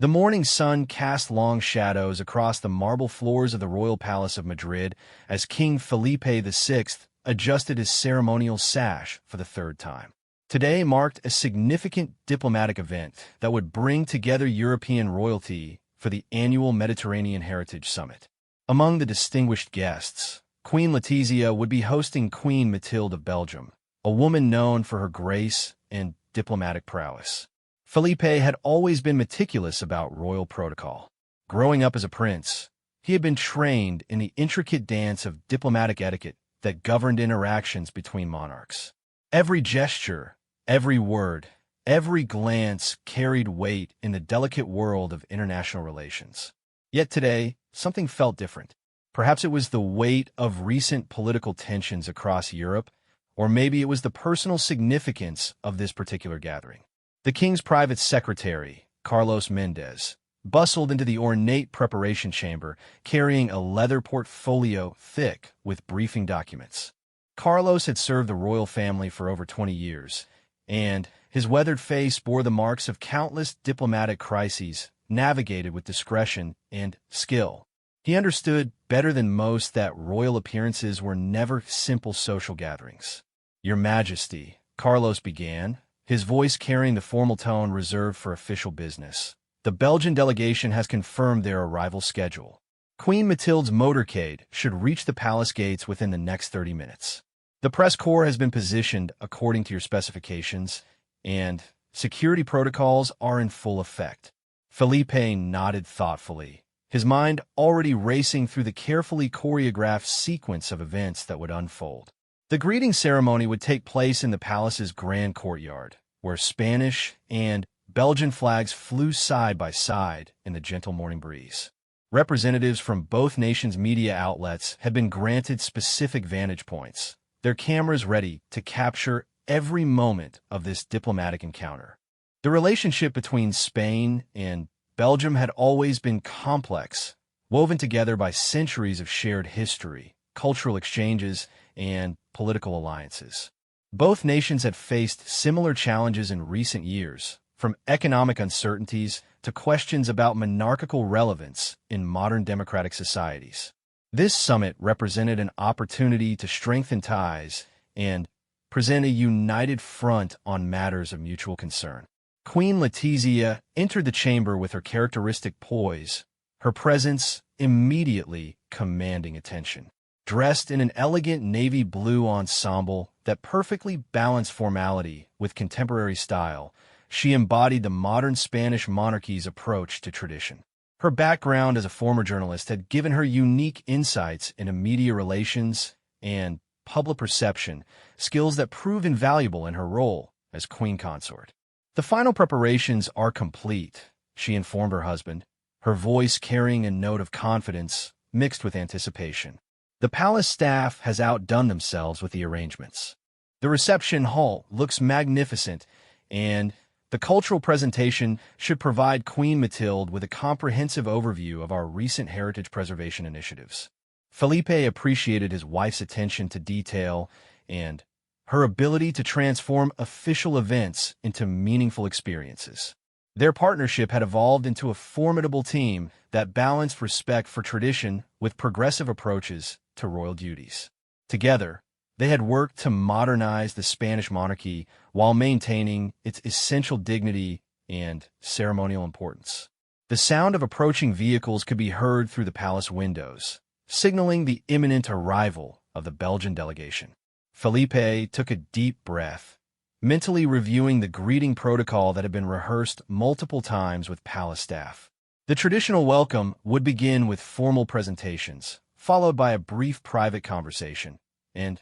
The morning sun cast long shadows across the marble floors of the royal palace of Madrid as King Felipe VI adjusted his ceremonial sash for the third time. Today marked a significant diplomatic event that would bring together European royalty for the annual Mediterranean Heritage Summit. Among the distinguished guests, Queen Letizia would be hosting Queen Mathilde of Belgium, a woman known for her grace and diplomatic prowess. Felipe had always been meticulous about royal protocol. Growing up as a prince, he had been trained in the intricate dance of diplomatic etiquette that governed interactions between monarchs. Every gesture, every word, every glance carried weight in the delicate world of international relations. Yet today, something felt different. Perhaps it was the weight of recent political tensions across Europe, or maybe it was the personal significance of this particular gathering. The king's private secretary, Carlos Mendez, bustled into the ornate preparation chamber, carrying a leather portfolio thick with briefing documents. Carlos had served the royal family for over 20 years, and his weathered face bore the marks of countless diplomatic crises navigated with discretion and skill. He understood better than most that royal appearances were never simple social gatherings. "Your Majesty," Carlos began, his voice carrying the formal tone reserved for official business. "The Belgian delegation has confirmed their arrival schedule. Queen Mathilde's motorcade should reach the palace gates within the next 30 minutes. The press corps has been positioned according to your specifications, and security protocols are in full effect." Felipe nodded thoughtfully, his mind already racing through the carefully choreographed sequence of events that would unfold. The greeting ceremony would take place in the palace's grand courtyard, where Spanish and Belgian flags flew side by side in the gentle morning breeze. Representatives from both nations' media outlets had been granted specific vantage points, their cameras ready to capture every moment of this diplomatic encounter. The relationship between Spain and Belgium had always been complex, woven together by centuries of shared history, cultural exchanges, and political alliances. Both nations had faced similar challenges in recent years, from economic uncertainties to questions about monarchical relevance in modern democratic societies. This summit represented an opportunity to strengthen ties and present a united front on matters of mutual concern. Queen Letizia entered the chamber with her characteristic poise, her presence immediately commanding attention. Dressed in an elegant navy blue ensemble that perfectly balanced formality with contemporary style, she embodied the modern Spanish monarchy's approach to tradition. Her background as a former journalist had given her unique insights into media relations and public perception, skills that proved invaluable in her role as queen consort. "The final preparations are complete," she informed her husband, her voice carrying a note of confidence mixed with anticipation. "The palace staff has outdone themselves with the arrangements. The reception hall looks magnificent, and the cultural presentation should provide Queen Mathilde with a comprehensive overview of our recent heritage preservation initiatives." Felipe appreciated his wife's attention to detail and her ability to transform official events into meaningful experiences. Their partnership had evolved into a formidable team that balanced respect for tradition with progressive approaches to royal duties. Together, they had worked to modernize the Spanish monarchy while maintaining its essential dignity and ceremonial importance. The sound of approaching vehicles could be heard through the palace windows, signaling the imminent arrival of the Belgian delegation. Felipe took a deep breath, mentally reviewing the greeting protocol that had been rehearsed multiple times with palace staff. The traditional welcome would begin with formal presentations, followed by a brief private conversation, and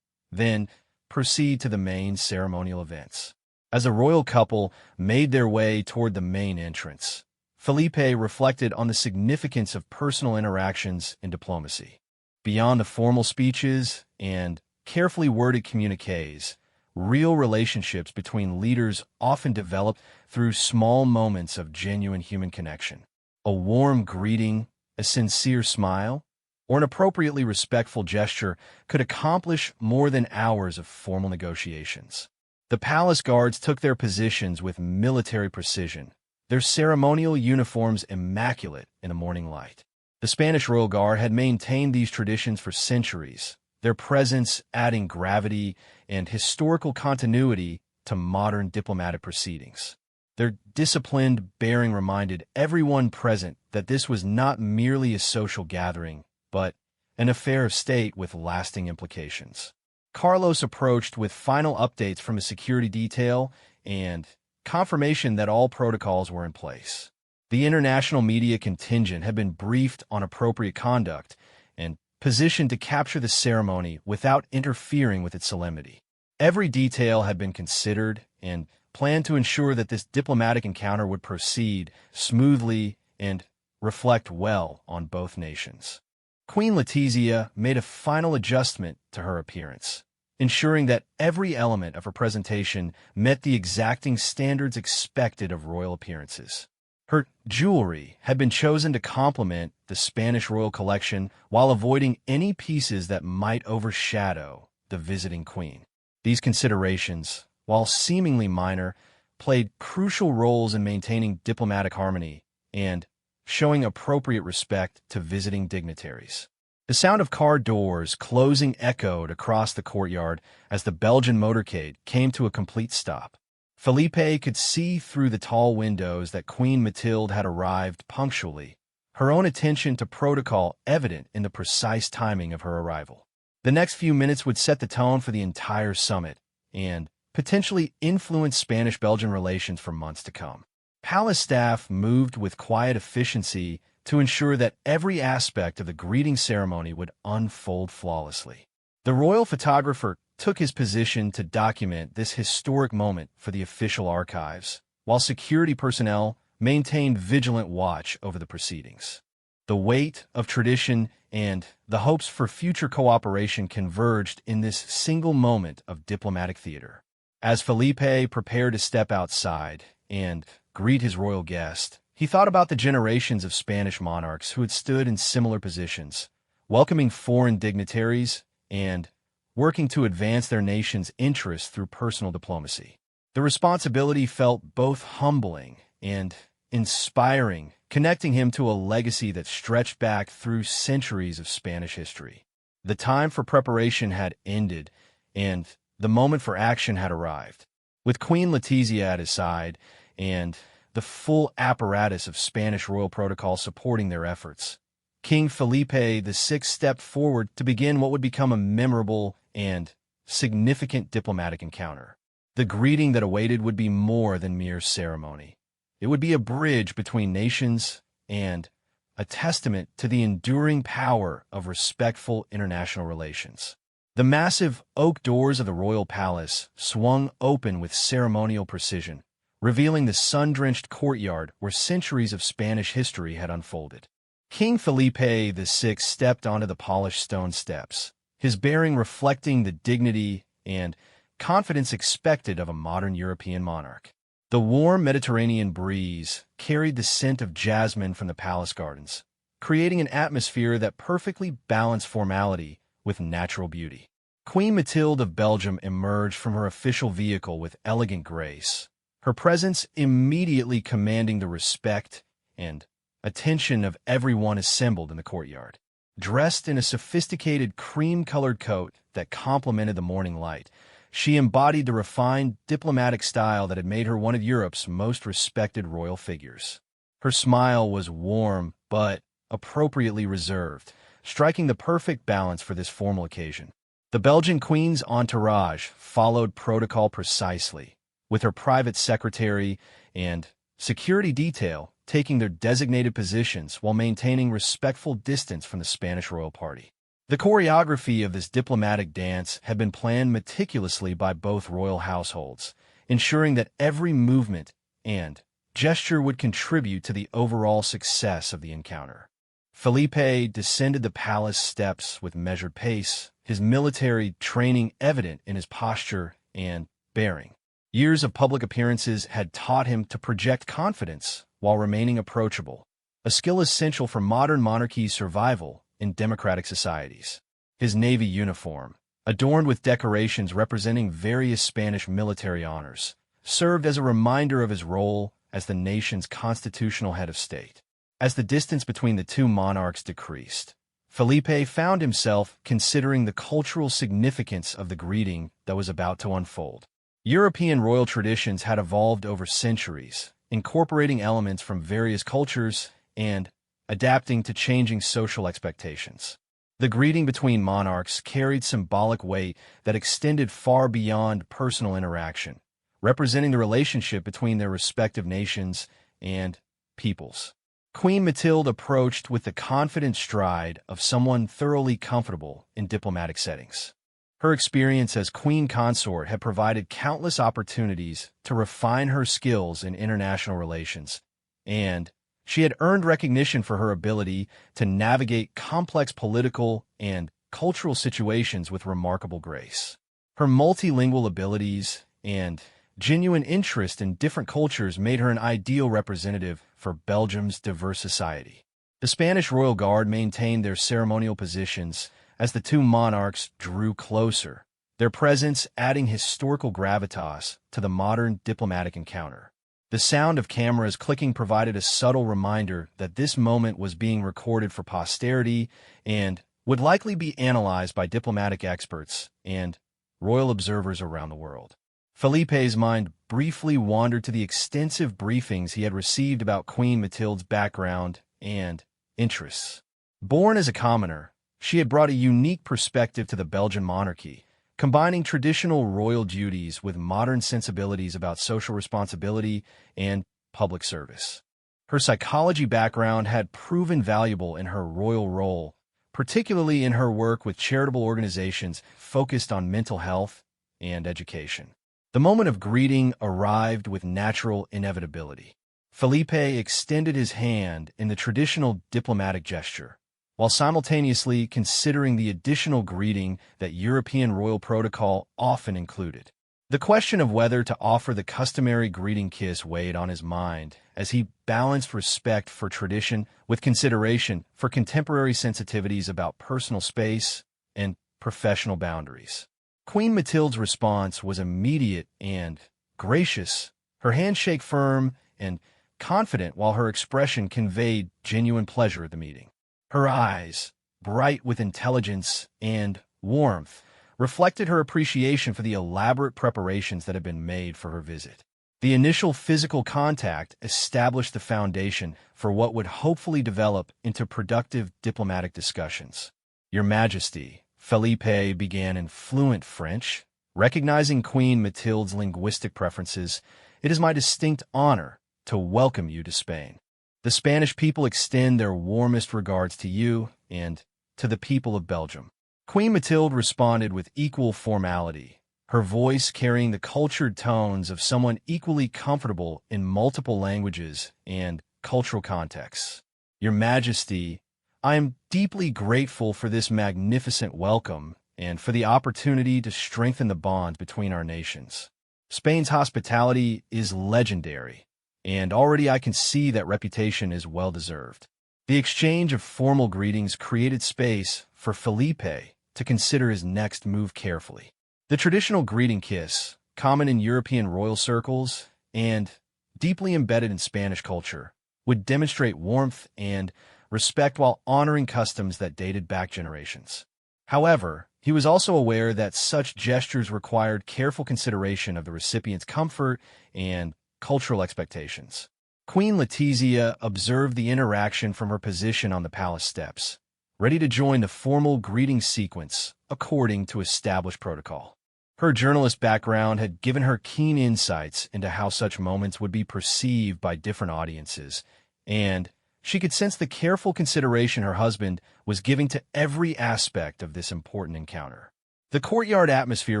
then proceed to the main ceremonial events. As the royal couple made their way toward the main entrance, Felipe reflected on the significance of personal interactions in diplomacy. Beyond the formal speeches and carefully worded communiques, real relationships between leaders often develop through small moments of genuine human connection. A warm greeting, a sincere smile, or an appropriately respectful gesture could accomplish more than hours of formal negotiations. The palace guards took their positions with military precision, their ceremonial uniforms immaculate in the morning light. The Spanish Royal Guard had maintained these traditions for centuries, their presence adding gravity and historical continuity to modern diplomatic proceedings. Their disciplined bearing reminded everyone present that this was not merely a social gathering, but an affair of state with lasting implications. Carlos approached with final updates from his security detail and confirmation that all protocols were in place. The international media contingent had been briefed on appropriate conduct and positioned to capture the ceremony without interfering with its solemnity. Every detail had been considered and planned to ensure that this diplomatic encounter would proceed smoothly and reflect well on both nations. Queen Letizia made a final adjustment to her appearance, ensuring that every element of her presentation met the exacting standards expected of royal appearances. Her jewelry had been chosen to complement the Spanish royal collection while avoiding any pieces that might overshadow the visiting queen. These considerations, while seemingly minor, played crucial roles in maintaining diplomatic harmony and showing appropriate respect to visiting dignitaries. The sound of car doors closing echoed across the courtyard as the Belgian motorcade came to a complete stop. Felipe could see through the tall windows that Queen Mathilde had arrived punctually, her own attention to protocol evident in the precise timing of her arrival. The next few minutes would set the tone for the entire summit and potentially influence Spanish-Belgian relations for months to come. Palace staff moved with quiet efficiency to ensure that every aspect of the greeting ceremony would unfold flawlessly. The royal photographer took his position to document this historic moment for the official archives, while security personnel maintained vigilant watch over the proceedings. The weight of tradition and the hopes for future cooperation converged in this single moment of diplomatic theater. As Felipe prepared to step outside and greet his royal guest, he thought about the generations of Spanish monarchs who had stood in similar positions, welcoming foreign dignitaries and working to advance their nation's interests through personal diplomacy. The responsibility felt both humbling and inspiring, connecting him to a legacy that stretched back through centuries of Spanish history. The time for preparation had ended, and the moment for action had arrived. With Queen Letizia at his side and the full apparatus of Spanish royal protocol supporting their efforts, King Felipe VI stepped forward to begin what would become a memorable and significant diplomatic encounter. The greeting that awaited would be more than mere ceremony. It would be a bridge between nations and a testament to the enduring power of respectful international relations. The massive oak doors of the royal palace swung open with ceremonial precision, revealing the sun-drenched courtyard where centuries of Spanish history had unfolded. King Felipe VI stepped onto the polished stone steps, his bearing reflecting the dignity and confidence expected of a modern European monarch. The warm Mediterranean breeze carried the scent of jasmine from the palace gardens, creating an atmosphere that perfectly balanced formality with natural beauty. Queen Mathilde of Belgium emerged from her official vehicle with elegant grace, her presence immediately commanding the respect and attention of everyone assembled in the courtyard. Dressed in a sophisticated cream-colored coat that complemented the morning light, she embodied the refined diplomatic style that had made her one of Europe's most respected royal figures. Her smile was warm but appropriately reserved, striking the perfect balance for this formal occasion. The Belgian queen's entourage followed protocol precisely, with her private secretary and security detail taking their designated positions while maintaining respectful distance from the Spanish royal party. The choreography of this diplomatic dance had been planned meticulously by both royal households, ensuring that every movement and gesture would contribute to the overall success of the encounter. Felipe descended the palace steps with measured pace, his military training evident in his posture and bearing. Years of public appearances had taught him to project confidence while remaining approachable, a skill essential for modern monarchy's survival in democratic societies. His navy uniform, adorned with decorations representing various Spanish military honors, served as a reminder of his role as the nation's constitutional head of state. As the distance between the two monarchs decreased, Felipe found himself considering the cultural significance of the greeting that was about to unfold. European royal traditions had evolved over centuries, incorporating elements from various cultures and adapting to changing social expectations. The greeting between monarchs carried symbolic weight that extended far beyond personal interaction, representing the relationship between their respective nations and peoples. Queen Mathilde approached with the confident stride of someone thoroughly comfortable in diplomatic settings. Her experience as queen consort had provided countless opportunities to refine her skills in international relations, and she had earned recognition for her ability to navigate complex political and cultural situations with remarkable grace. Her multilingual abilities and genuine interest in different cultures made her an ideal representative for Belgium's diverse society. The Spanish royal guard maintained their ceremonial positions as the two monarchs drew closer, their presence adding historical gravitas to the modern diplomatic encounter. The sound of cameras clicking provided a subtle reminder that this moment was being recorded for posterity and would likely be analyzed by diplomatic experts and royal observers around the world. Felipe's mind briefly wandered to the extensive briefings he had received about Queen Mathilde's background and interests. Born as a commoner, she had brought a unique perspective to the Belgian monarchy, combining traditional royal duties with modern sensibilities about social responsibility and public service. Her psychology background had proven valuable in her royal role, particularly in her work with charitable organizations focused on mental health and education. The moment of greeting arrived with natural inevitability. Felipe extended his hand in the traditional diplomatic gesture, while simultaneously considering the additional greeting that European royal protocol often included. The question of whether to offer the customary greeting kiss weighed on his mind as he balanced respect for tradition with consideration for contemporary sensitivities about personal space and professional boundaries. Queen Mathilde's response was immediate and gracious, her handshake firm and confident while her expression conveyed genuine pleasure at the meeting. Her eyes, bright with intelligence and warmth, reflected her appreciation for the elaborate preparations that had been made for her visit. The initial physical contact established the foundation for what would hopefully develop into productive diplomatic discussions. "Your Majesty," Felipe began in fluent French. Recognizing Queen Mathilde's linguistic preferences, "it is my distinct honor to welcome you to Spain. The Spanish people extend their warmest regards to you and to the people of Belgium." Queen Mathilde responded with equal formality, her voice carrying the cultured tones of someone equally comfortable in multiple languages and cultural contexts. "Your Majesty, I am deeply grateful for this magnificent welcome and for the opportunity to strengthen the bonds between our nations. Spain's hospitality is legendary, and already I can see that reputation is well-deserved." The exchange of formal greetings created space for Felipe to consider his next move carefully. The traditional greeting kiss, common in European royal circles and deeply embedded in Spanish culture, would demonstrate warmth and respect while honoring customs that dated back generations. However, he was also aware that such gestures required careful consideration of the recipient's comfort and cultural expectations. Queen Letizia observed the interaction from her position on the palace steps, ready to join the formal greeting sequence according to established protocol. Her journalist background had given her keen insights into how such moments would be perceived by different audiences, and she could sense the careful consideration her husband was giving to every aspect of this important encounter. The courtyard atmosphere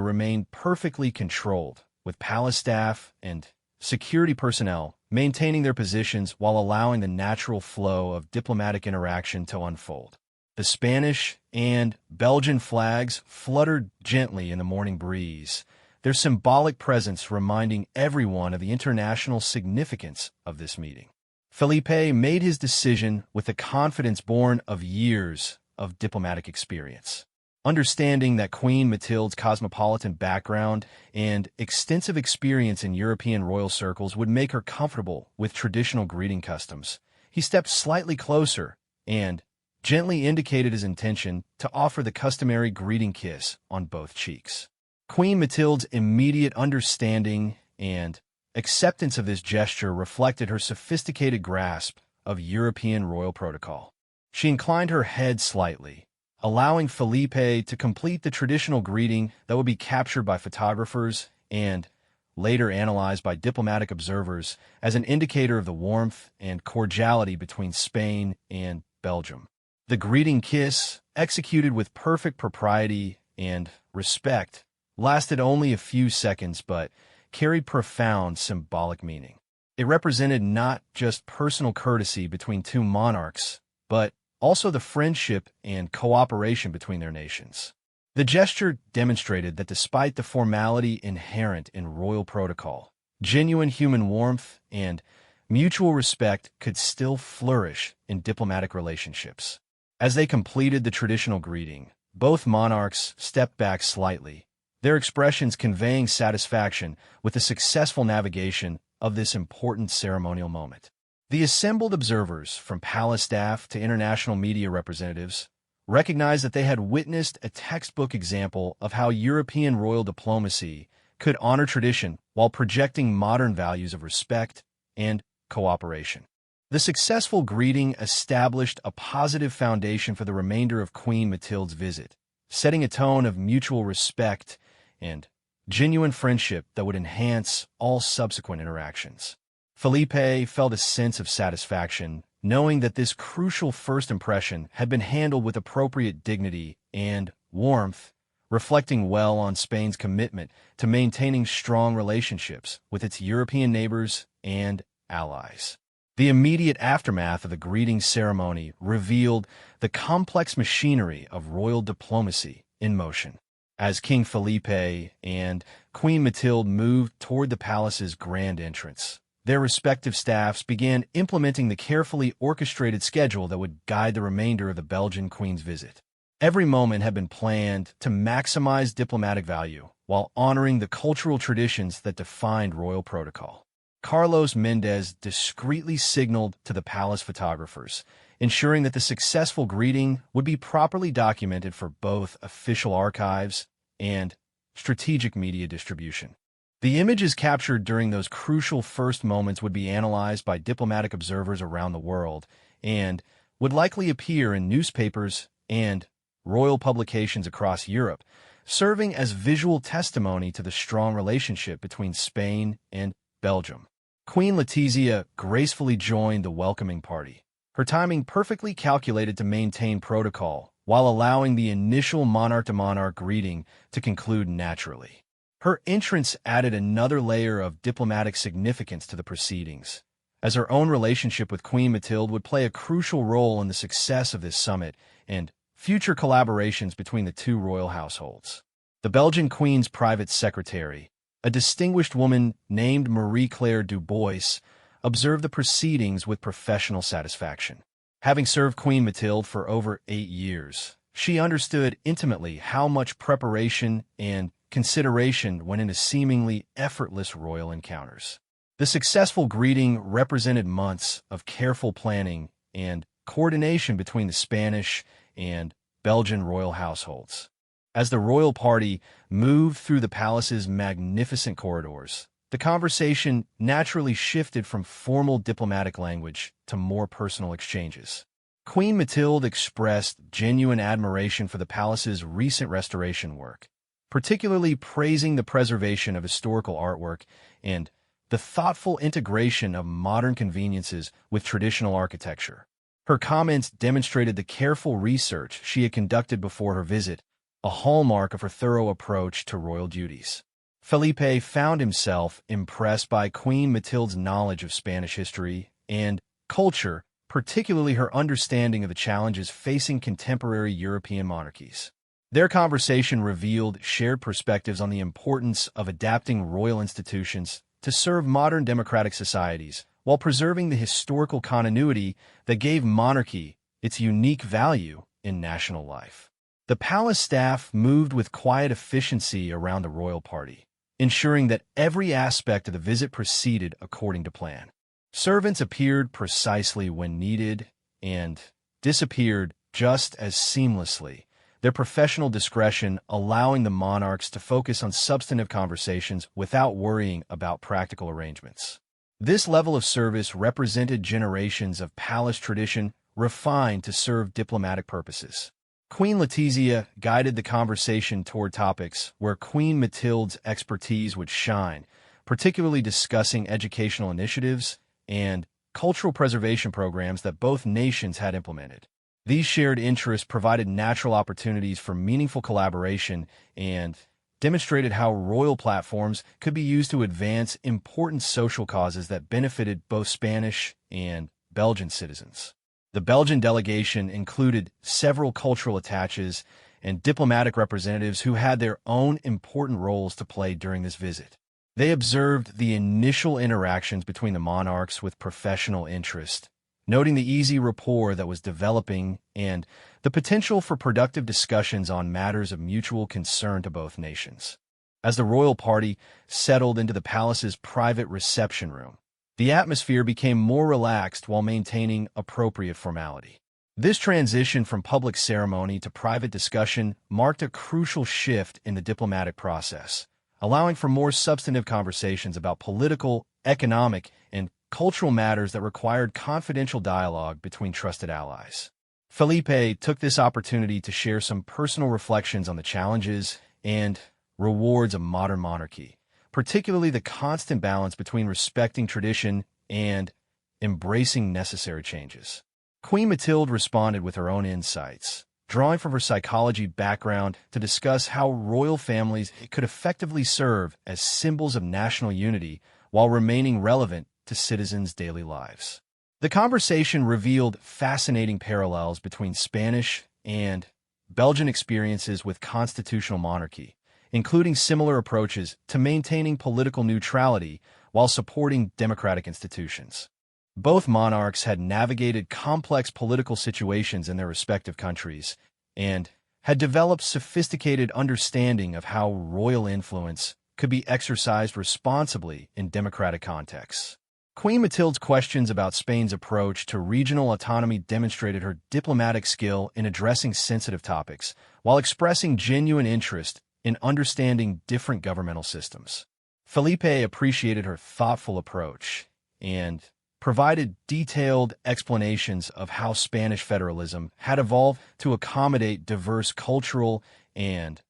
remained perfectly controlled, with palace staff and security personnel maintaining their positions while allowing the natural flow of diplomatic interaction to unfold. The Spanish and Belgian flags fluttered gently in the morning breeze, their symbolic presence reminding everyone of the international significance of this meeting. Felipe made his decision with the confidence born of years of diplomatic experience. Understanding that Queen Matilda's cosmopolitan background and extensive experience in European royal circles would make her comfortable with traditional greeting customs, he stepped slightly closer and gently indicated his intention to offer the customary greeting kiss on both cheeks. Queen Matilda's immediate understanding and acceptance of this gesture reflected her sophisticated grasp of European royal protocol. She inclined her head slightly, allowing Felipe to complete the traditional greeting that would be captured by photographers and later analyzed by diplomatic observers as an indicator of the warmth and cordiality between Spain and Belgium. The greeting kiss, executed with perfect propriety and respect, lasted only a few seconds but carried profound symbolic meaning. It represented not just personal courtesy between two monarchs, but also the friendship and cooperation between their nations. The gesture demonstrated that despite the formality inherent in royal protocol, genuine human warmth and mutual respect could still flourish in diplomatic relationships. As they completed the traditional greeting, both monarchs stepped back slightly, their expressions conveying satisfaction with the successful navigation of this important ceremonial moment. The assembled observers, from palace staff to international media representatives, recognized that they had witnessed a textbook example of how European royal diplomacy could honor tradition while projecting modern values of respect and cooperation. The successful greeting established a positive foundation for the remainder of Queen Matilda's visit, setting a tone of mutual respect and genuine friendship that would enhance all subsequent interactions. Felipe felt a sense of satisfaction, knowing that this crucial first impression had been handled with appropriate dignity and warmth, reflecting well on Spain's commitment to maintaining strong relationships with its European neighbors and allies. The immediate aftermath of the greeting ceremony revealed the complex machinery of royal diplomacy in motion. As King Felipe and Queen Matilde moved toward the palace's grand entrance, their respective staffs began implementing the carefully orchestrated schedule that would guide the remainder of the Belgian Queen's visit. Every moment had been planned to maximize diplomatic value while honoring the cultural traditions that defined royal protocol. Carlos Mendez discreetly signaled to the palace photographers, ensuring that the successful greeting would be properly documented for both official archives and strategic media distribution. The images captured during those crucial first moments would be analyzed by diplomatic observers around the world and would likely appear in newspapers and royal publications across Europe, serving as visual testimony to the strong relationship between Spain and Belgium. Queen Letizia gracefully joined the welcoming party, her timing perfectly calculated to maintain protocol while allowing the initial monarch-to-monarch greeting to conclude naturally. Her entrance added another layer of diplomatic significance to the proceedings, as her own relationship with Queen Matilde would play a crucial role in the success of this summit and future collaborations between the two royal households. The Belgian Queen's private secretary, a distinguished woman named Marie-Claire Dubois, observed the proceedings with professional satisfaction. Having served Queen Matilde for over 8 years, she understood intimately how much preparation and consideration went into seemingly effortless royal encounters. The successful greeting represented months of careful planning and coordination between the Spanish and Belgian royal households. As the royal party moved through the palace's magnificent corridors, the conversation naturally shifted from formal diplomatic language to more personal exchanges. Queen Matilde expressed genuine admiration for the palace's recent restoration work, particularly praising the preservation of historical artwork and the thoughtful integration of modern conveniences with traditional architecture. Her comments demonstrated the careful research she had conducted before her visit, a hallmark of her thorough approach to royal duties. Felipe found himself impressed by Queen Matilde's knowledge of Spanish history and culture, particularly her understanding of the challenges facing contemporary European monarchies. Their conversation revealed shared perspectives on the importance of adapting royal institutions to serve modern democratic societies while preserving the historical continuity that gave monarchy its unique value in national life. The palace staff moved with quiet efficiency around the royal party, ensuring that every aspect of the visit proceeded according to plan. Servants appeared precisely when needed and disappeared just as seamlessly, their professional discretion allowing the monarchs to focus on substantive conversations without worrying about practical arrangements. This level of service represented generations of palace tradition refined to serve diplomatic purposes. Queen Letizia guided the conversation toward topics where Queen Matilda's expertise would shine, particularly discussing educational initiatives and cultural preservation programs that both nations had implemented. These shared interests provided natural opportunities for meaningful collaboration and demonstrated how royal platforms could be used to advance important social causes that benefited both Spanish and Belgian citizens. The Belgian delegation included several cultural attaches and diplomatic representatives who had their own important roles to play during this visit. They observed the initial interactions between the monarchs with professional interest, noting the easy rapport that was developing and the potential for productive discussions on matters of mutual concern to both nations. As the royal party settled into the palace's private reception room, the atmosphere became more relaxed while maintaining appropriate formality. This transition from public ceremony to private discussion marked a crucial shift in the diplomatic process, allowing for more substantive conversations about political, economic, and cultural matters that required confidential dialogue between trusted allies. Felipe took this opportunity to share some personal reflections on the challenges and rewards of modern monarchy, particularly the constant balance between respecting tradition and embracing necessary changes. Queen Matilde responded with her own insights, drawing from her psychology background to discuss how royal families could effectively serve as symbols of national unity while remaining relevant to citizens' daily lives. The conversation revealed fascinating parallels between Spanish and Belgian experiences with constitutional monarchy, including similar approaches to maintaining political neutrality while supporting democratic institutions. Both monarchs had navigated complex political situations in their respective countries and had developed sophisticated understanding of how royal influence could be exercised responsibly in democratic contexts. Queen Matilde's questions about Spain's approach to regional autonomy demonstrated her diplomatic skill in addressing sensitive topics, while expressing genuine interest in understanding different governmental systems. Felipe appreciated her thoughtful approach and provided detailed explanations of how Spanish federalism had evolved to accommodate diverse cultural and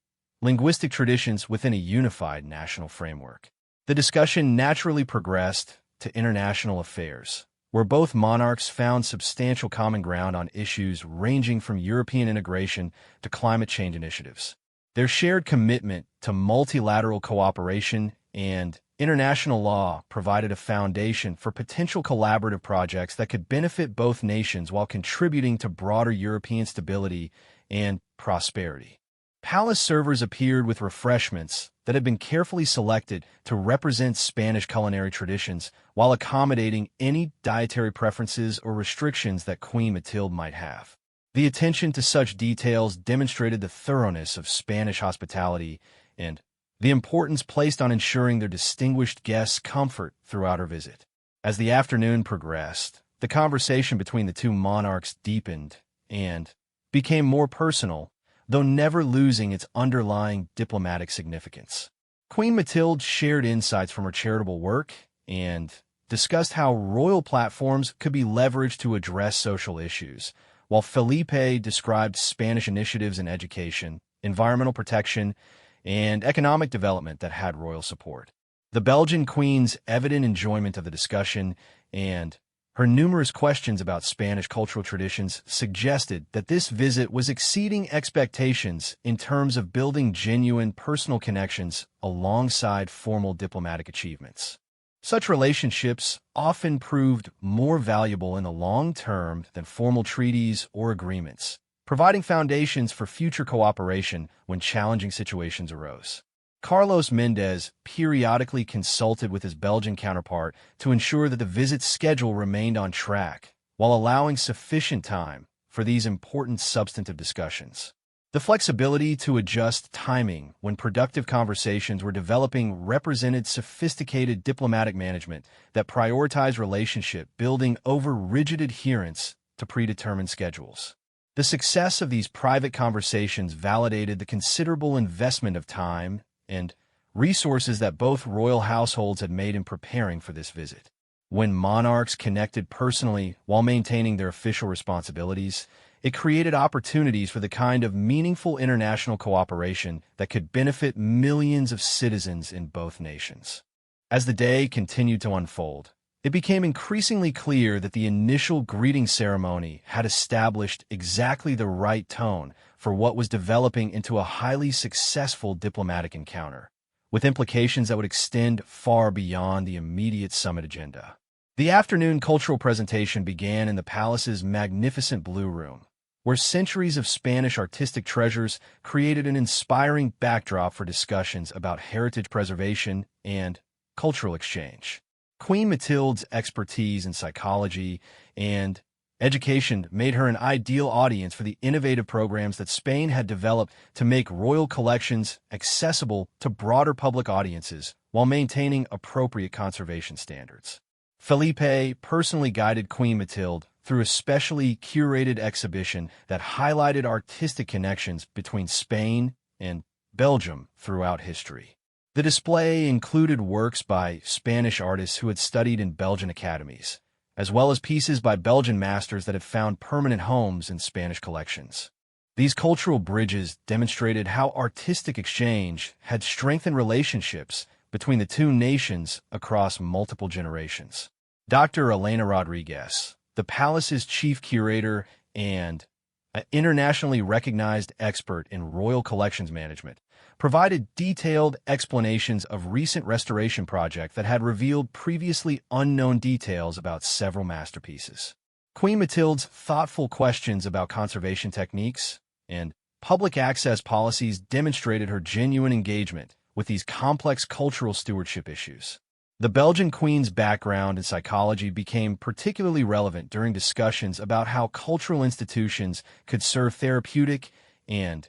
linguistic traditions within a unified national framework. The discussion naturally progressed to international affairs, where both monarchs found substantial common ground on issues ranging from European integration to climate change initiatives. Their shared commitment to multilateral cooperation and international law provided a foundation for potential collaborative projects that could benefit both nations while contributing to broader European stability and prosperity. Palace servers appeared with refreshments that had been carefully selected to represent Spanish culinary traditions while accommodating any dietary preferences or restrictions that Queen Matilde might have. The attention to such details demonstrated the thoroughness of Spanish hospitality and the importance placed on ensuring their distinguished guests' comfort throughout her visit. As the afternoon progressed, the conversation between the two monarchs deepened and became more personal, though never losing its underlying diplomatic significance. Queen Matilde shared insights from her charitable work and discussed how royal platforms could be leveraged to address social issues, while Felipe described Spanish initiatives in education, environmental protection, and economic development that had royal support. The Belgian queen's evident enjoyment of the discussion and her numerous questions about Spanish cultural traditions suggested that this visit was exceeding expectations in terms of building genuine personal connections alongside formal diplomatic achievements. Such relationships often proved more valuable in the long term than formal treaties or agreements, providing foundations for future cooperation when challenging situations arose. Carlos Mendez periodically consulted with his Belgian counterpart to ensure that the visit's schedule remained on track, while allowing sufficient time for these important substantive discussions. The flexibility to adjust timing when productive conversations were developing represented sophisticated diplomatic management that prioritized relationship building over rigid adherence to predetermined schedules. The success of these private conversations validated the considerable investment of time and resources that both royal households had made in preparing for this visit. When monarchs connected personally while maintaining their official responsibilities, it created opportunities for the kind of meaningful international cooperation that could benefit millions of citizens in both nations. As the day continued to unfold, it became increasingly clear that the initial greeting ceremony had established exactly the right tone for what was developing into a highly successful diplomatic encounter, with implications that would extend far beyond the immediate summit agenda. The afternoon cultural presentation began in the palace's magnificent Blue Room, where centuries of Spanish artistic treasures created an inspiring backdrop for discussions about heritage preservation and cultural exchange. Queen Matilda's expertise in psychology and education made her an ideal audience for the innovative programs that Spain had developed to make royal collections accessible to broader public audiences while maintaining appropriate conservation standards. Felipe personally guided Queen Matilda through a specially curated exhibition that highlighted artistic connections between Spain and Belgium throughout history. The display included works by Spanish artists who had studied in Belgian academies, as well as pieces by Belgian masters that have found permanent homes in Spanish collections. These cultural bridges demonstrated how artistic exchange had strengthened relationships between the two nations across multiple generations. Dr. Elena Rodriguez, the palace's chief curator and an internationally recognized expert in royal collections management, provided detailed explanations of recent restoration projects that had revealed previously unknown details about several masterpieces. Queen Matilda's thoughtful questions about conservation techniques and public access policies demonstrated her genuine engagement with these complex cultural stewardship issues. The Belgian queen's background in psychology became particularly relevant during discussions about how cultural institutions could serve therapeutic and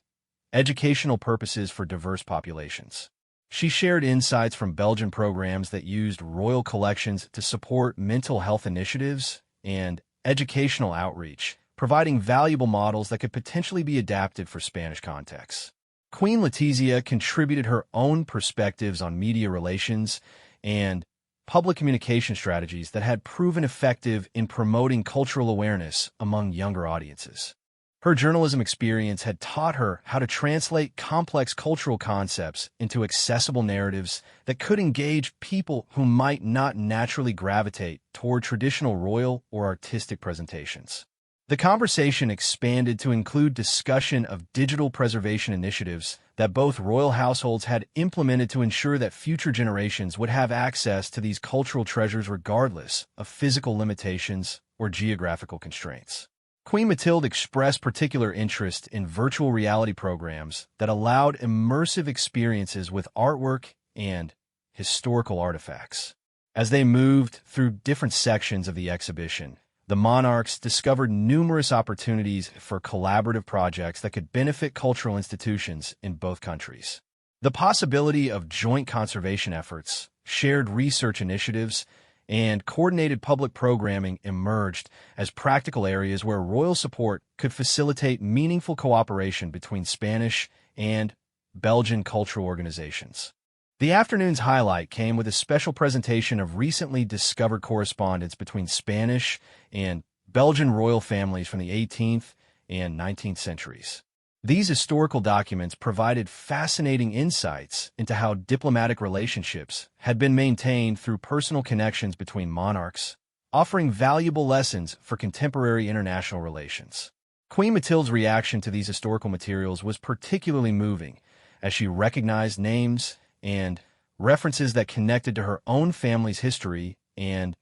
educational purposes for diverse populations. She shared insights from Belgian programs that used royal collections to support mental health initiatives and educational outreach, providing valuable models that could potentially be adapted for Spanish contexts. Queen Letizia contributed her own perspectives on media relations and public communication strategies that had proven effective in promoting cultural awareness among younger audiences. Her journalism experience had taught her how to translate complex cultural concepts into accessible narratives that could engage people who might not naturally gravitate toward traditional royal or artistic presentations. The conversation expanded to include discussion of digital preservation initiatives that both royal households had implemented to ensure that future generations would have access to these cultural treasures regardless of physical limitations or geographical constraints. Queen Matilda expressed particular interest in virtual reality programs that allowed immersive experiences with artwork and historical artifacts. As they moved through different sections of the exhibition, the monarchs discovered numerous opportunities for collaborative projects that could benefit cultural institutions in both countries. The possibility of joint conservation efforts, shared research initiatives, and coordinated public programming emerged as practical areas where royal support could facilitate meaningful cooperation between Spanish and Belgian cultural organizations. The afternoon's highlight came with a special presentation of recently discovered correspondence between Spanish and Belgian royal families from the 18th and 19th centuries. These historical documents provided fascinating insights into how diplomatic relationships had been maintained through personal connections between monarchs, offering valuable lessons for contemporary international relations. Queen Matilda's reaction to these historical materials was particularly moving, as she recognized names and references that connected to her own family's history and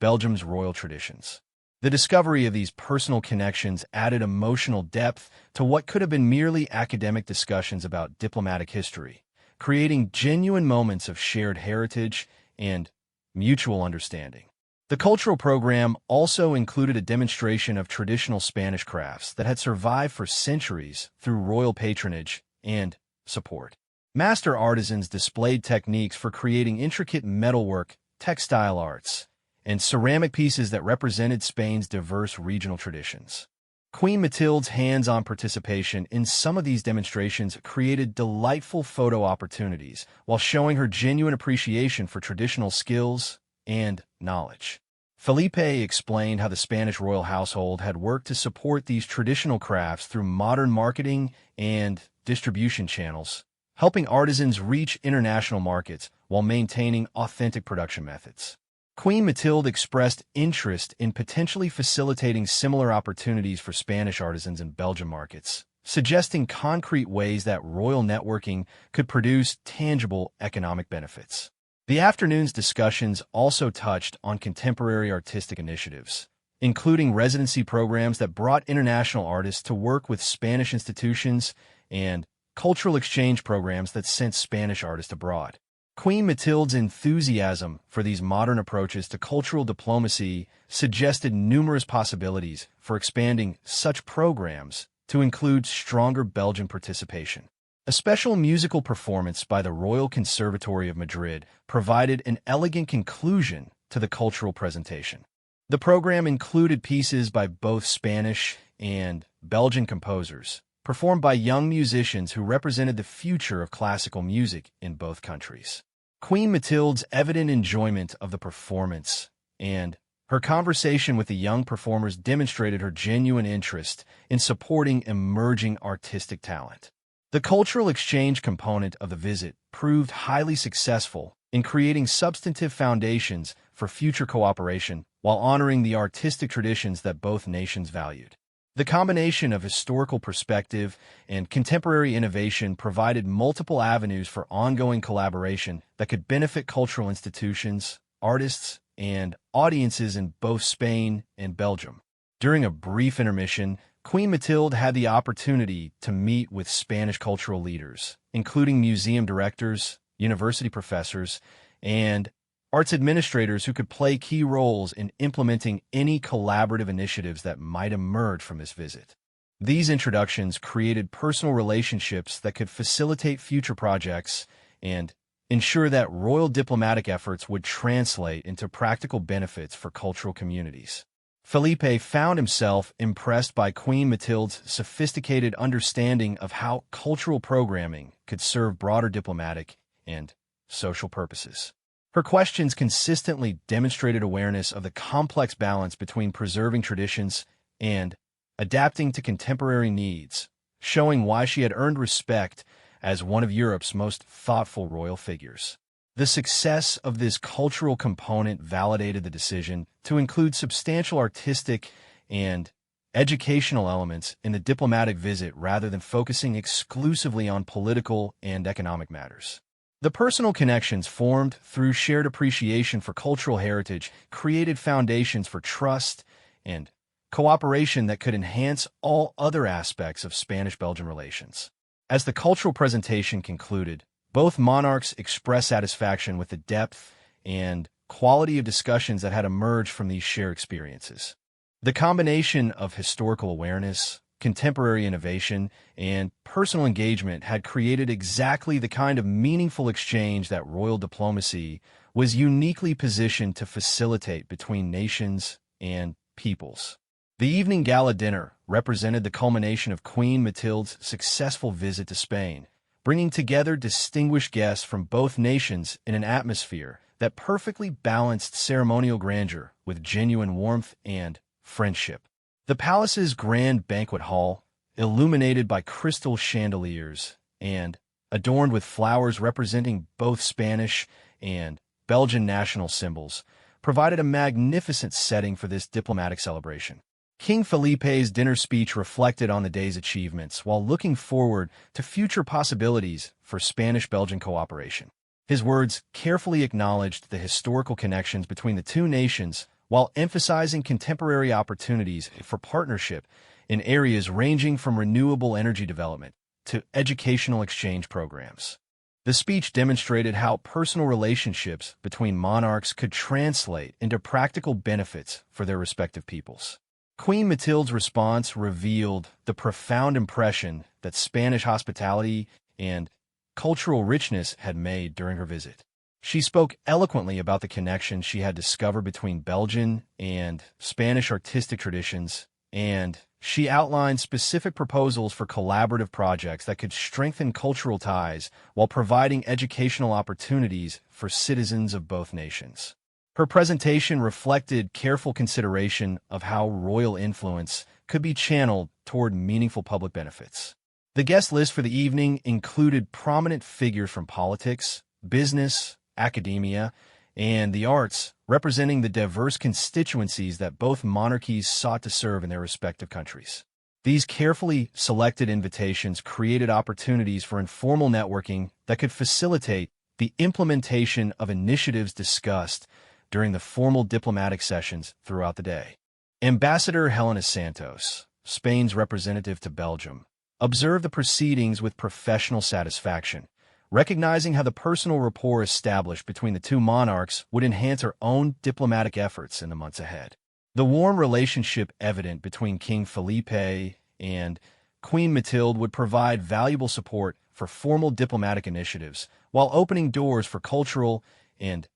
Belgium's royal traditions. The discovery of these personal connections added emotional depth to what could have been merely academic discussions about diplomatic history, creating genuine moments of shared heritage and mutual understanding. The cultural program also included a demonstration of traditional Spanish crafts that had survived for centuries through royal patronage and support. Master artisans displayed techniques for creating intricate metalwork, textile arts, and ceramic pieces that represented Spain's diverse regional traditions. Queen Matilda's hands-on participation in some of these demonstrations created delightful photo opportunities while showing her genuine appreciation for traditional skills and knowledge. Felipe explained how the Spanish royal household had worked to support these traditional crafts through modern marketing and distribution channels, helping artisans reach international markets while maintaining authentic production methods. Queen Matilde expressed interest in potentially facilitating similar opportunities for Spanish artisans in Belgian markets, suggesting concrete ways that royal networking could produce tangible economic benefits. The afternoon's discussions also touched on contemporary artistic initiatives, including residency programs that brought international artists to work with Spanish institutions and cultural exchange programs that sent Spanish artists abroad. Queen Matilde's enthusiasm for these modern approaches to cultural diplomacy suggested numerous possibilities for expanding such programs to include stronger Belgian participation. A special musical performance by the Royal Conservatory of Madrid provided an elegant conclusion to the cultural presentation. The program included pieces by both Spanish and Belgian composers, performed by young musicians who represented the future of classical music in both countries. Queen Matilde's evident enjoyment of the performance and her conversation with the young performers demonstrated her genuine interest in supporting emerging artistic talent. The cultural exchange component of the visit proved highly successful in creating substantive foundations for future cooperation while honoring the artistic traditions that both nations valued. The combination of historical perspective and contemporary innovation provided multiple avenues for ongoing collaboration that could benefit cultural institutions, artists, and audiences in both Spain and Belgium. During a brief intermission, Queen Matilde had the opportunity to meet with Spanish cultural leaders, including museum directors, university professors, and arts administrators who could play key roles in implementing any collaborative initiatives that might emerge from this visit. These introductions created personal relationships that could facilitate future projects and ensure that royal diplomatic efforts would translate into practical benefits for cultural communities. Felipe found himself impressed by Queen Matilde's sophisticated understanding of how cultural programming could serve broader diplomatic and social purposes. Her questions consistently demonstrated awareness of the complex balance between preserving traditions and adapting to contemporary needs, showing why she had earned respect as one of Europe's most thoughtful royal figures. The success of this cultural component validated the decision to include substantial artistic and educational elements in the diplomatic visit rather than focusing exclusively on political and economic matters. The personal connections formed through shared appreciation for cultural heritage created foundations for trust and cooperation that could enhance all other aspects of Spanish-Belgian relations. As the cultural presentation concluded, both monarchs expressed satisfaction with the depth and quality of discussions that had emerged from these shared experiences. The combination of historical awareness, contemporary innovation, and personal engagement had created exactly the kind of meaningful exchange that royal diplomacy was uniquely positioned to facilitate between nations and peoples. The evening gala dinner represented the culmination of Queen Matilde's successful visit to Spain, bringing together distinguished guests from both nations in an atmosphere that perfectly balanced ceremonial grandeur with genuine warmth and friendship. The palace's grand banquet hall, illuminated by crystal chandeliers and adorned with flowers representing both Spanish and Belgian national symbols, provided a magnificent setting for this diplomatic celebration. King Felipe's dinner speech reflected on the day's achievements while looking forward to future possibilities for Spanish-Belgian cooperation. His words carefully acknowledged the historical connections between the two nations while emphasizing contemporary opportunities for partnership in areas ranging from renewable energy development to educational exchange programs. The speech demonstrated how personal relationships between monarchs could translate into practical benefits for their respective peoples. Queen Matilda's response revealed the profound impression that Spanish hospitality and cultural richness had made during her visit. She spoke eloquently about the connection she had discovered between Belgian and Spanish artistic traditions, and she outlined specific proposals for collaborative projects that could strengthen cultural ties while providing educational opportunities for citizens of both nations. Her presentation reflected careful consideration of how royal influence could be channeled toward meaningful public benefits. The guest list for the evening included prominent figures from politics, business, academia, and the arts, representing the diverse constituencies that both monarchies sought to serve in their respective countries. These carefully selected invitations created opportunities for informal networking that could facilitate the implementation of initiatives discussed during the formal diplomatic sessions throughout the day. Ambassador Helena Santos, Spain's representative to Belgium, observed the proceedings with professional satisfaction, recognizing how the personal rapport established between the two monarchs would enhance her own diplomatic efforts in the months ahead. The warm relationship evident between King Felipe and Queen Matilde would provide valuable support for formal diplomatic initiatives, while opening doors for cultural and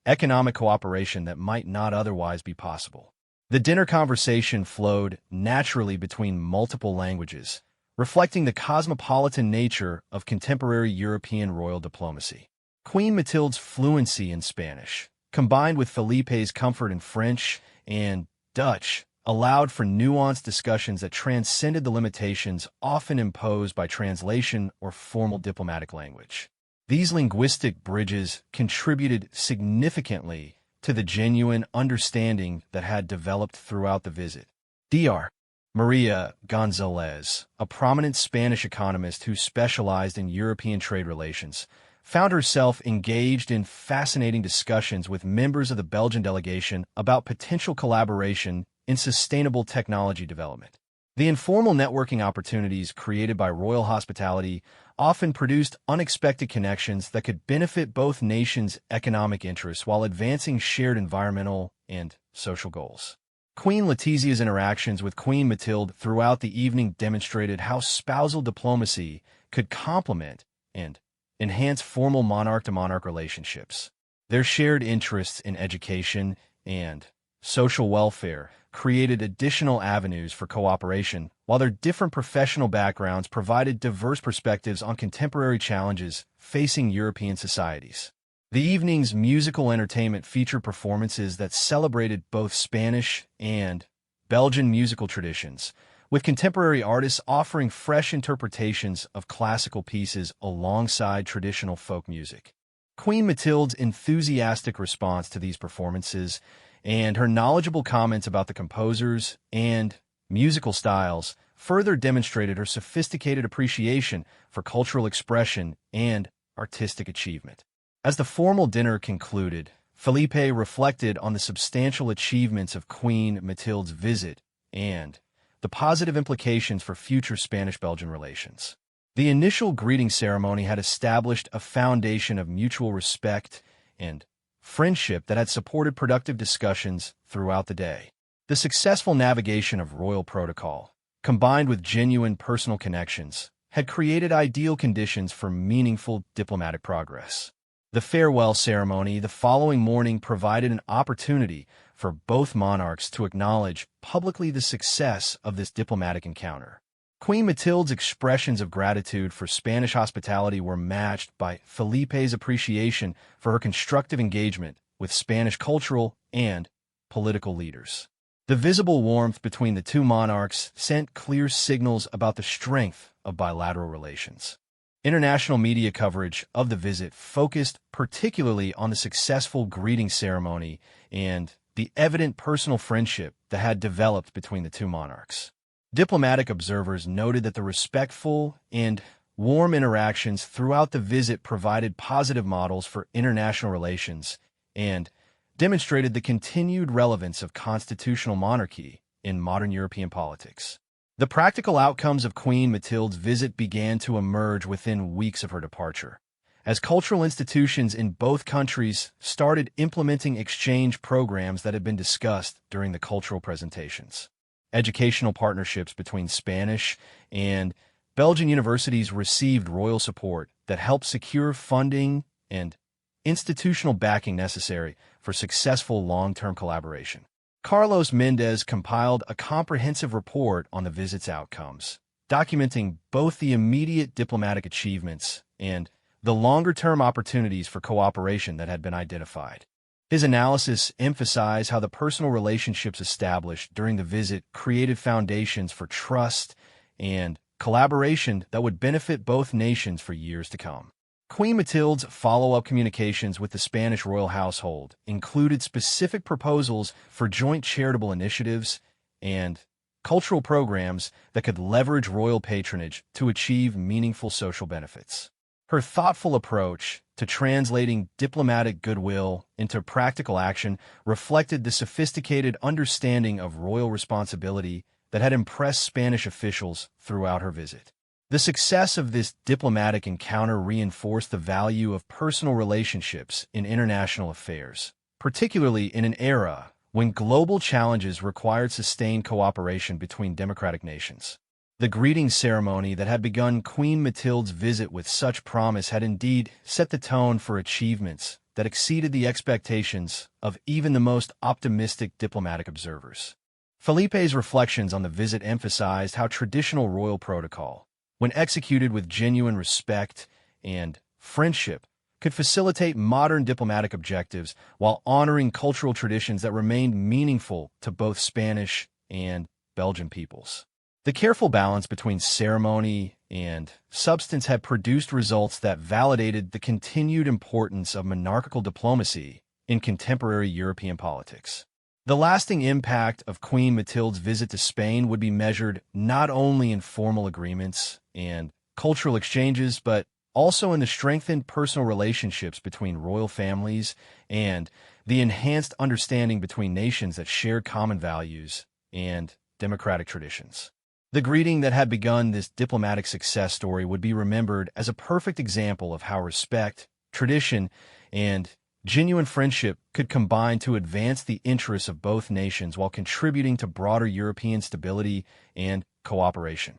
economic cooperation that might not otherwise be possible. The dinner conversation flowed naturally between multiple languages, reflecting the cosmopolitan nature of contemporary European royal diplomacy. Queen Matilde's fluency in Spanish, combined with Felipe's comfort in French and Dutch, allowed for nuanced discussions that transcended the limitations often imposed by translation or formal diplomatic language. These linguistic bridges contributed significantly to the genuine understanding that had developed throughout the visit. Dr. Maria González, a prominent Spanish economist who specialized in European trade relations, found herself engaged in fascinating discussions with members of the Belgian delegation about potential collaboration in sustainable technology development. The informal networking opportunities created by royal hospitality often produced unexpected connections that could benefit both nations' economic interests while advancing shared environmental and social goals. Queen Letizia's interactions with Queen Matilde throughout the evening demonstrated how spousal diplomacy could complement and enhance formal monarch-to-monarch relationships. Their shared interests in education and social welfare created additional avenues for cooperation, while their different professional backgrounds provided diverse perspectives on contemporary challenges facing European societies. The evening's musical entertainment featured performances that celebrated both Spanish and Belgian musical traditions, with contemporary artists offering fresh interpretations of classical pieces alongside traditional folk music. Queen Matilde's enthusiastic response to these performances and her knowledgeable comments about the composers and musical styles further demonstrated her sophisticated appreciation for cultural expression and artistic achievement. As the formal dinner concluded, Felipe reflected on the substantial achievements of Queen Matilde's visit and the positive implications for future Spanish-Belgian relations. The initial greeting ceremony had established a foundation of mutual respect and friendship that had supported productive discussions throughout the day. The successful navigation of royal protocol, combined with genuine personal connections, had created ideal conditions for meaningful diplomatic progress. The farewell ceremony the following morning provided an opportunity for both monarchs to acknowledge publicly the success of this diplomatic encounter. Queen Matilde's expressions of gratitude for Spanish hospitality were matched by Felipe's appreciation for her constructive engagement with Spanish cultural and political leaders. The visible warmth between the two monarchs sent clear signals about the strength of bilateral relations. International media coverage of the visit focused particularly on the successful greeting ceremony and the evident personal friendship that had developed between the two monarchs. Diplomatic observers noted that the respectful and warm interactions throughout the visit provided positive models for international relations and demonstrated the continued relevance of constitutional monarchy in modern European politics. The practical outcomes of Queen Matilde's visit began to emerge within weeks of her departure. as cultural institutions in both countries started implementing exchange programs that had been discussed during the cultural presentations. Educational partnerships between Spanish and Belgian universities received royal support that helped secure funding and institutional backing necessary for successful long-term collaboration. Carlos Mendez compiled a comprehensive report on the visit's outcomes, documenting both the immediate diplomatic achievements and the longer-term opportunities for cooperation that had been identified. His analysis emphasized how the personal relationships established during the visit created foundations for trust and collaboration that would benefit both nations for years to come. Queen Matilde's follow-up communications with the Spanish royal household included specific proposals for joint charitable initiatives and cultural programs that could leverage royal patronage to achieve meaningful social benefits. Her thoughtful approach to translating diplomatic goodwill into practical action reflected the sophisticated understanding of royal responsibility that had impressed Spanish officials throughout her visit. The success of this diplomatic encounter reinforced the value of personal relationships in international affairs, particularly in an era when global challenges required sustained cooperation between democratic nations. The greeting ceremony that had begun Queen Matilde's visit with such promise had indeed set the tone for achievements that exceeded the expectations of even the most optimistic diplomatic observers. Felipe's reflections on the visit emphasized how traditional royal protocol, when executed with genuine respect and friendship, could facilitate modern diplomatic objectives while honoring cultural traditions that remained meaningful to both Spanish and Belgian peoples. The careful balance between ceremony and substance had produced results that validated the continued importance of monarchical diplomacy in contemporary European politics. The lasting impact of Queen Matilde's visit to Spain would be measured not only in formal agreements and cultural exchanges, but also in the strengthened personal relationships between royal families and the enhanced understanding between nations that shared common values and democratic traditions. The greeting that had begun this diplomatic success story would be remembered as a perfect example of how respect, tradition, and genuine friendship could combine to advance the interests of both nations while contributing to broader European stability and cooperation.